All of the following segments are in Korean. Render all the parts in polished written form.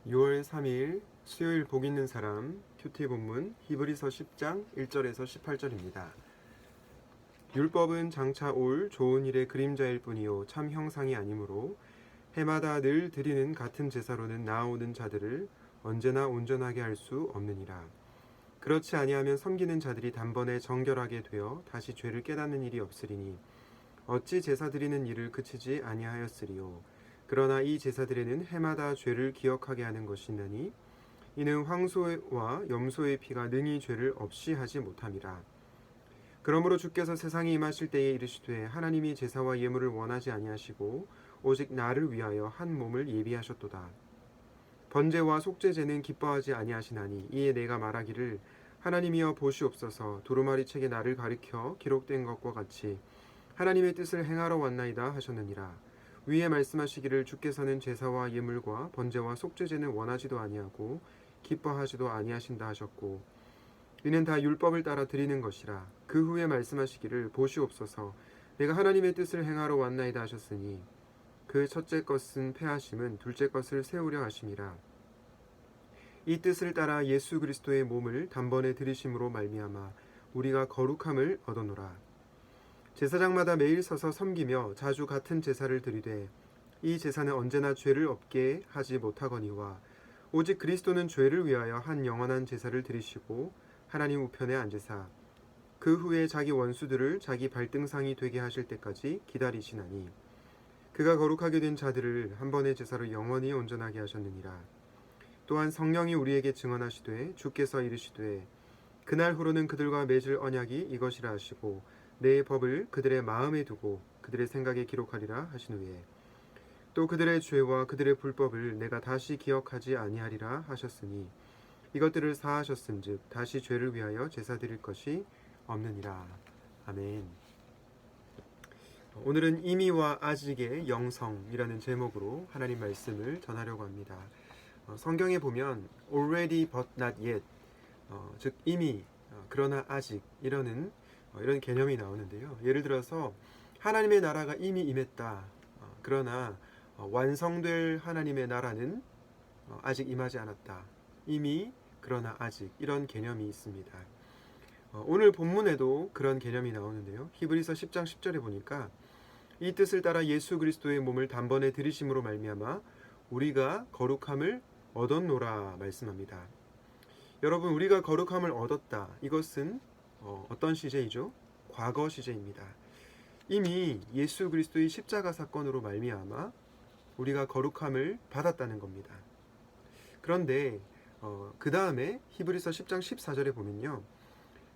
6월 3일 수요일 복 있는 사람 큐티 본문 히브리서 10장 1절에서 18절입니다. 율법은 장차 올 좋은 일의 그림자일 뿐이요 참 형상이 아니므로 해마다 늘 드리는 같은 제사로는 나아오는 자들을 언제나 온전하게 할 수 없느니라. 그렇지 아니하면 섬기는 자들이 단번에 정결하게 되어 다시 죄를 깨닫는 일이 없으리니 어찌 제사 드리는 일을 그치지 아니하였으리요. 그러나 이 제사들에는 해마다 죄를 기억하게 하는 것이 있나니 이는 황소와 염소의 피가 능히 죄를 없이 하지 못함이라. 그러므로 주께서 세상에 임하실 때에 이르시되 하나님이 제사와 예물을 원하지 아니하시고 오직 나를 위하여 한 몸을 예비하셨도다. 번제와 속죄제는 기뻐하지 아니하시나니 이에 내가 말하기를 하나님이여 보시옵소서 두루마리 책에 나를 가리켜 기록된 것과 같이 하나님의 뜻을 행하러 왔나이다 하셨느니라. 위에 말씀하시기를 주께서는 제사와 예물과 번제와 속죄제는 원하지도 아니하고 기뻐하지도 아니하신다 하셨고 이는 다 율법을 따라 드리는 것이라. 그 후에 말씀하시기를 보시옵소서 내가 하나님의 뜻을 행하러 왔나이다 하셨으니 그 첫째 것은 패하심은 둘째 것을 세우려 하심이라. 이 뜻을 따라 예수 그리스도의 몸을 단번에 들이심으로 말미암아 우리가 거룩함을 얻어노라. 제사장마다 매일 서서 섬기며 자주 같은 제사를 드리되 이 제사는 언제나 죄를 없게 하지 못하거니와 오직 그리스도는 죄를 위하여 한 영원한 제사를 드리시고 하나님 우편에 앉으사 그 후에 자기 원수들을 자기 발등상이 되게 하실 때까지 기다리시나니 그가 거룩하게 된 자들을 한 번의 제사로 영원히 온전하게 하셨느니라. 또한 성령이 우리에게 증언하시되 주께서 이르시되 그날 후로는 그들과 맺을 언약이 이것이라 하시고 내 법을 그들의 마음에 두고 그들의 생각에 기록하리라 하신 후에 또 그들의 죄와 그들의 불법을 내가 다시 기억하지 아니하리라 하셨으니 이것들을 사하셨은즉 다시 죄를 위하여 제사 드릴 것이 없느니라. 아멘. 오늘은 이미와 아직의 영성이라는 제목으로 하나님 말씀을 전하려고 합니다. 성경에 보면 already but not yet, 즉 이미 그러나 아직 이런 개념이 나오는데요. 예를 들어서 하나님의 나라가 이미 임했다. 그러나 완성될 하나님의 나라는 아직 임하지 않았다. 이미 그러나 아직 이런 개념이 있습니다. 오늘 본문에도 그런 개념이 나오는데요. 히브리서 10장 10절에 보니까 이 뜻을 따라 예수 그리스도의 몸을 단번에 들이심으로 말미암아 우리가 거룩함을 얻었노라 말씀합니다. 여러분, 우리가 거룩함을 얻었다. 이것은 어떤 시제이죠? 과거 시제입니다. 이미 예수 그리스도의 십자가 사건으로 말미암아 우리가 거룩함을 받았다는 겁니다. 그런데 그 다음에 히브리서 10장 14절에 보면요.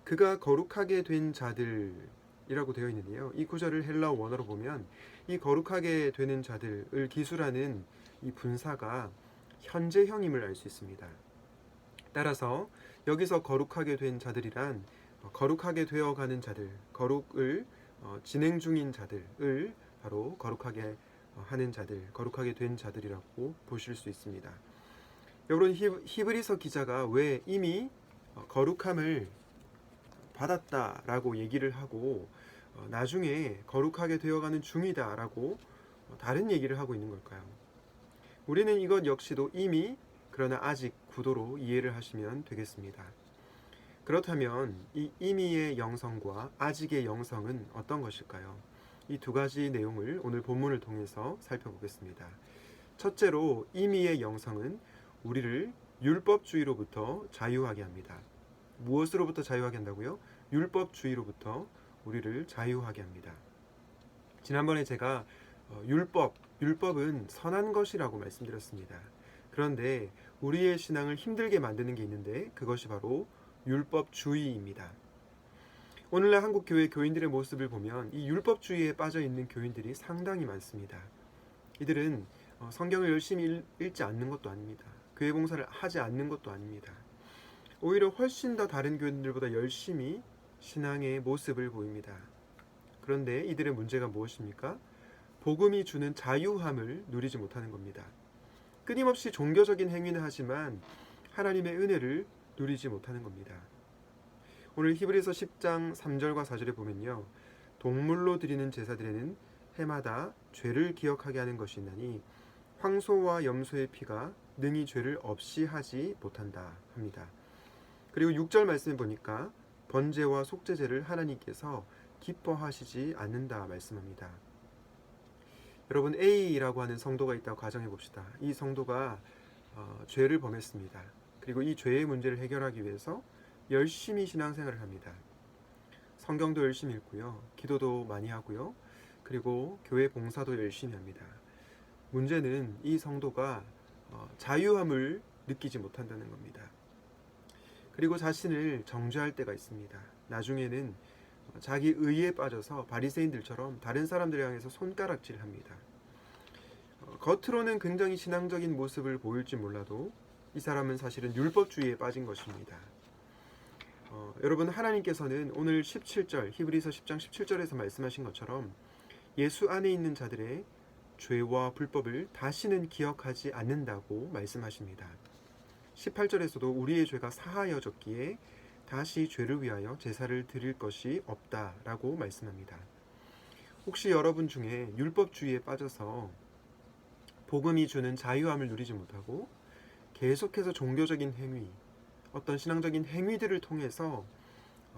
그가 거룩하게 된 자들이라고 되어 있는데요. 이 구절을 헬라어 원어로 보면 이 거룩하게 되는 자들을 기술하는 이 분사가 현재형임을 알 수 있습니다. 따라서 여기서 거룩하게 된 자들이란 거룩하게 되어가는 자들, 거룩을 진행 중인 자들을 바로 거룩하게 하는 자들, 거룩하게 된 자들이라고 보실 수 있습니다. 여러분, 히브리서 기자가 왜 이미 거룩함을 받았다라고 얘기를 하고 나중에 거룩하게 되어가는 중이다라고 다른 얘기를 하고 있는 걸까요? 우리는 이것 역시도 이미 그러나 아직 구도로 이해를 하시면 되겠습니다. 그렇다면 이 이미의 영성과 아직의 영성은 어떤 것일까요? 이 두 가지 내용을 오늘 본문을 통해서 살펴보겠습니다. 첫째로 이미의 영성은 우리를 율법주의로부터 자유하게 합니다. 무엇으로부터 자유하게 한다고요? 율법주의로부터 우리를 자유하게 합니다. 지난번에 제가 율법은 선한 것이라고 말씀드렸습니다. 그런데 우리의 신앙을 힘들게 만드는 게 있는데 그것이 바로 율법주의입니다. 오늘날 한국 교회 교인들의 모습을 보면 이 율법주의에 빠져 있는 교인들이 상당히 많습니다. 이들은 성경을 열심히 읽지 않는 것도 아닙니다. 교회 봉사를 하지 않는 것도 아닙니다. 오히려 훨씬 더 다른 교인들보다 열심히 신앙의 모습을 보입니다. 그런데 이들의 문제가 무엇입니까? 복음이 주는 자유함을 누리지 못하는 겁니다. 끊임없이 종교적인 행위는 하지만 하나님의 은혜를 누리지 못하는 겁니다. 오늘 히브리서 10장 3절과 4절에 보면요. 동물로 드리는 제사들에는 해마다 죄를 기억하게 하는 것이 있나니 황소와 염소의 피가 능히 죄를 없이 하지 못한다 합니다. 그리고 6절 말씀에 보니까 번제와 속죄제를 하나님께서 기뻐하시지 않는다 말씀합니다. 여러분, A라고 하는 성도가 있다고 가정해 봅시다. 이 성도가 죄를 범했습니다. 그리고 이 죄의 문제를 해결하기 위해서 열심히 신앙생활을 합니다. 성경도 열심히 읽고요. 기도도 많이 하고요. 그리고 교회 봉사도 열심히 합니다. 문제는 이 성도가 자유함을 느끼지 못한다는 겁니다. 그리고 자신을 정죄할 때가 있습니다. 나중에는 자기 의에 빠져서 바리새인들처럼 다른 사람들을 향해서 손가락질합니다. 겉으로는 굉장히 신앙적인 모습을 보일지 몰라도 이 사람은 사실은 율법주의에 빠진 것입니다. 여러분, 하나님께서는 오늘 17절 히브리서 10장 17절에서 말씀하신 것처럼 예수 안에 있는 자들의 죄와 불법을 다시는 기억하지 않는다고 말씀하십니다. 18절에서도 우리의 죄가 사하여졌기에 다시 죄를 위하여 제사를 드릴 것이 없다라고 말씀합니다. 혹시 여러분 중에 율법주의에 빠져서 복음이 주는 자유함을 누리지 못하고 계속해서 종교적인 행위, 어떤 신앙적인 행위들을 통해서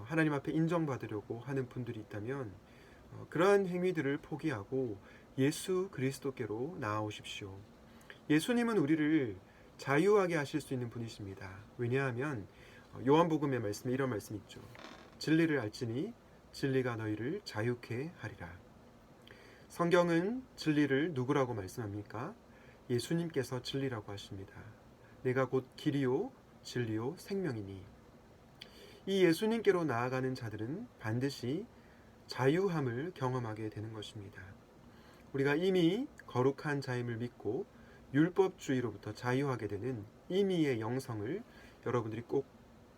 하나님 앞에 인정받으려고 하는 분들이 있다면 그러한 행위들을 포기하고 예수 그리스도께로 나아오십시오. 예수님은 우리를 자유하게 하실 수 있는 분이십니다. 왜냐하면 요한복음의 말씀에 이런 말씀이 있죠. 진리를 알지니 진리가 너희를 자유케 하리라. 성경은 진리를 누구라고 말씀합니까? 예수님께서 진리라고 하십니다. 내가 곧 길이요 진리요 생명이니. 이 예수님께로 나아가는 자들은 반드시 자유함을 경험하게 되는 것입니다. 우리가 이미 거룩한 자임을 믿고 율법주의로부터 자유하게 되는 임의의 영성을 여러분들이 꼭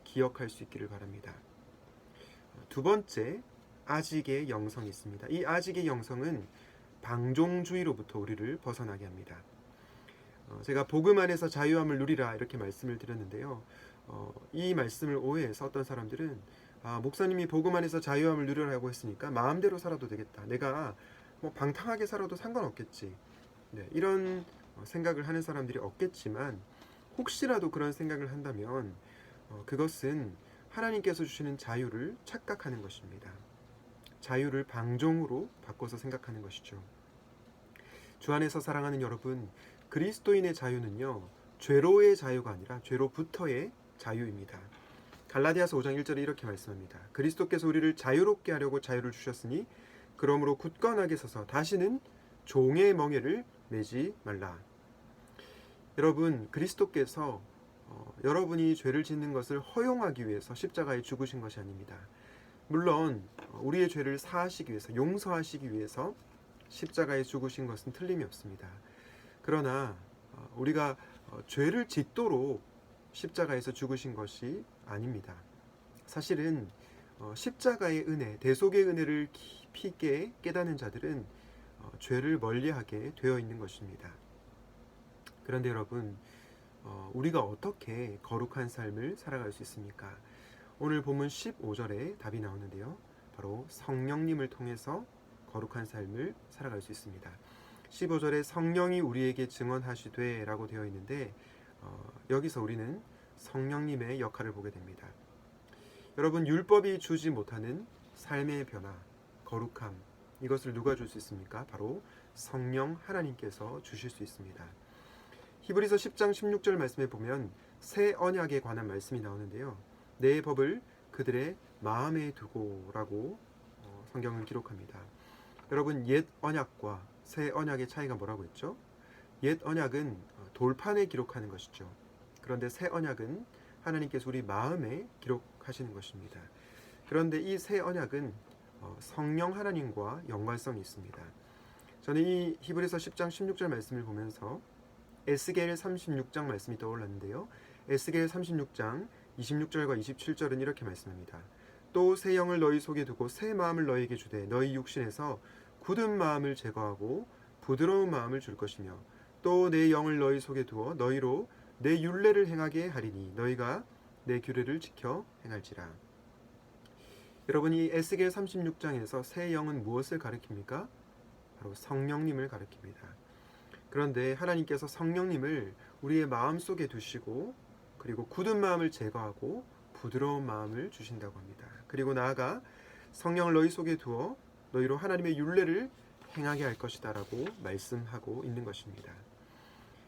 기억할 수 있기를 바랍니다. 두 번째, 아직의 영성이 있습니다. 이 아직의 영성은 방종주의로부터 우리를 벗어나게 합니다. 제가 복음 안에서 자유함을 누리라 이렇게 말씀을 드렸는데요. 이 말씀을 오해해서 어떤 사람들은 목사님이 복음 안에서 자유함을 누리라고 했으니까 마음대로 살아도 되겠다. 내가 방탕하게 살아도 상관없겠지. 네, 이런 생각을 하는 사람들이 없겠지만 혹시라도 그런 생각을 한다면 그것은 하나님께서 주시는 자유를 착각하는 것입니다. 자유를 방종으로 바꿔서 생각하는 것이죠. 주 안에서 사랑하는 여러분, 그리스도인의 자유는요, 죄로의 자유가 아니라 죄로부터의 자유입니다. 갈라디아서 5장 1절에 이렇게 말씀합니다. 그리스도께서 우리를 자유롭게 하려고 자유를 주셨으니 그러므로 굳건하게 서서 다시는 종의 멍에를 매지 말라. 여러분, 그리스도께서 여러분이 죄를 짓는 것을 허용하기 위해서 십자가에 죽으신 것이 아닙니다. 물론 우리의 죄를 사하시기 위해서, 용서하시기 위해서 십자가에 죽으신 것은 틀림이 없습니다. 그러나 우리가 죄를 짓도록 십자가에서 죽으신 것이 아닙니다. 사실은 십자가의 은혜, 대속의 은혜를 깊이 있게 깨닫는 자들은 죄를 멀리하게 되어 있는 것입니다. 그런데 여러분, 우리가 어떻게 거룩한 삶을 살아갈 수 있습니까? 오늘 본문 15절에 답이 나오는데요. 바로 성령님을 통해서 거룩한 삶을 살아갈 수 있습니다. 15절에 성령이 우리에게 증언하시되 라고 되어 있는데 여기서 우리는 성령님의 역할을 보게 됩니다. 여러분, 율법이 주지 못하는 삶의 변화, 거룩함, 이것을 누가 줄 수 있습니까? 바로 성령 하나님께서 주실 수 있습니다. 히브리서 10장 16절 말씀에 보면 새 언약에 관한 말씀이 나오는데요. 내 법을 그들의 마음에 두고라고 성경은 기록합니다. 여러분, 옛 언약과 새 언약의 차이가 뭐라고 했죠? 옛 언약은 돌판에 기록하는 것이죠. 그런데 새 언약은 하나님께서 우리 마음에 기록하시는 것입니다. 그런데 이 새 언약은 성령 하나님과 연관성이 있습니다. 저는 이 히브리서 10장 16절 말씀을 보면서 에스겔 36장 말씀이 떠올랐는데요. 에스겔 36장 26절과 27절은 이렇게 말씀합니다. 또 새 영을 너희 속에 두고 새 마음을 너희에게 주되 너희 육신에서 굳은 마음을 제거하고 부드러운 마음을 줄 것이며 또 내 영을 너희 속에 두어 너희로 내 율례를 행하게 하리니 너희가 내 규례를 지켜 행할지라. 여러분, 이 에스겔 36장에서 새 영은 무엇을 가리킵니까? 바로 성령님을 가리킵니다. 그런데 하나님께서 성령님을 우리의 마음속에 두시고 그리고 굳은 마음을 제거하고 부드러운 마음을 주신다고 합니다. 그리고 나아가 성령을 너희 속에 두어 너희로 하나님의 율례를 행하게 할 것이다 라고 말씀하고 있는 것입니다.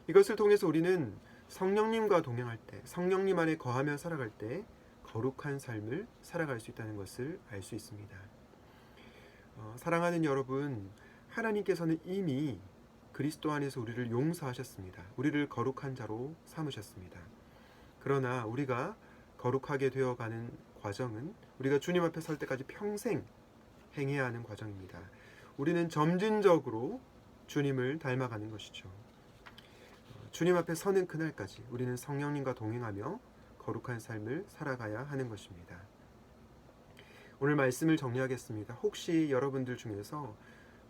이것을 통해서 우리는 성령님과 동행할 때, 성령님 안에 거하며 살아갈 때 거룩한 삶을 살아갈 수 있다는 것을 알 수 있습니다. 사랑하는 여러분, 하나님께서는 이미 그리스도 안에서 우리를 용서하셨습니다. 우리를 거룩한 자로 삼으셨습니다. 그러나 우리가 거룩하게 되어가는 과정은 우리가 주님 앞에 설 때까지 평생 행해야 하는 과정입니다. 우리는 점진적으로 주님을 닮아가는 것이죠. 주님 앞에 서는 그날까지 우리는 성령님과 동행하며 거룩한 삶을 살아가야 하는 것입니다. 오늘 말씀을 정리하겠습니다. 혹시 여러분들 중에서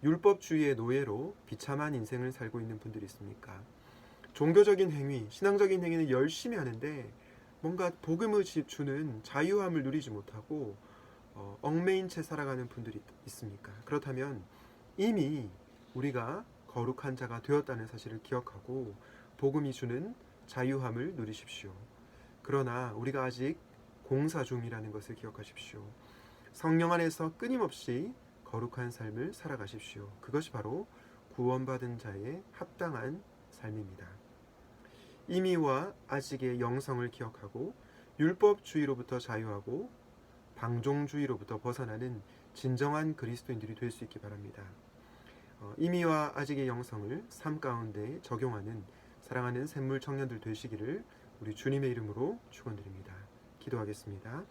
율법주의의 노예로 비참한 인생을 살고 있는 분들이 있습니까? 종교적인 행위, 신앙적인 행위는 열심히 하는데 뭔가 복음을 주는 자유함을 누리지 못하고 얽매인 채 살아가는 분들이 있습니까? 그렇다면 이미 우리가 거룩한 자가 되었다는 사실을 기억하고 복음이 주는 자유함을 누리십시오. 그러나 우리가 아직 공사 중이라는 것을 기억하십시오. 성령 안에서 끊임없이 거룩한 삶을 살아가십시오. 그것이 바로 구원받은 자의 합당한 삶입니다. 이미와 아직의 영성을 기억하고 율법주의로부터 자유하고 방종주의로부터 벗어나는 진정한 그리스도인들이 될 수 있기 바랍니다. 이미와 아직의 영성을 삶 가운데 적용하는 사랑하는 샘물 청년들 되시기를 우리 주님의 이름으로 축원드립니다. 기도하겠습니다.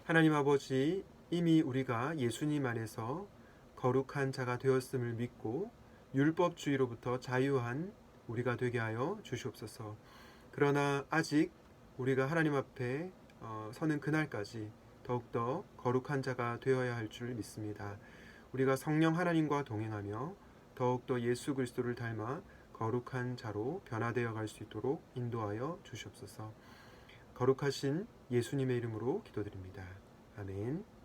하나님 아버지, 이미 우리가 예수님 안에서 거룩한 자가 되었음을 믿고 율법주의로부터 자유한 우리가 되게 하여 주시옵소서. 그러나 아직 우리가 하나님 앞에 서는 그날까지 더욱더 거룩한 자가 되어야 할 줄 믿습니다. 우리가 성령 하나님과 동행하며 더욱더 예수 그리스도를 닮아 거룩한 자로 변화되어 갈 수 있도록 인도하여 주시옵소서. 거룩하신 예수님의 이름으로 기도드립니다. 아멘.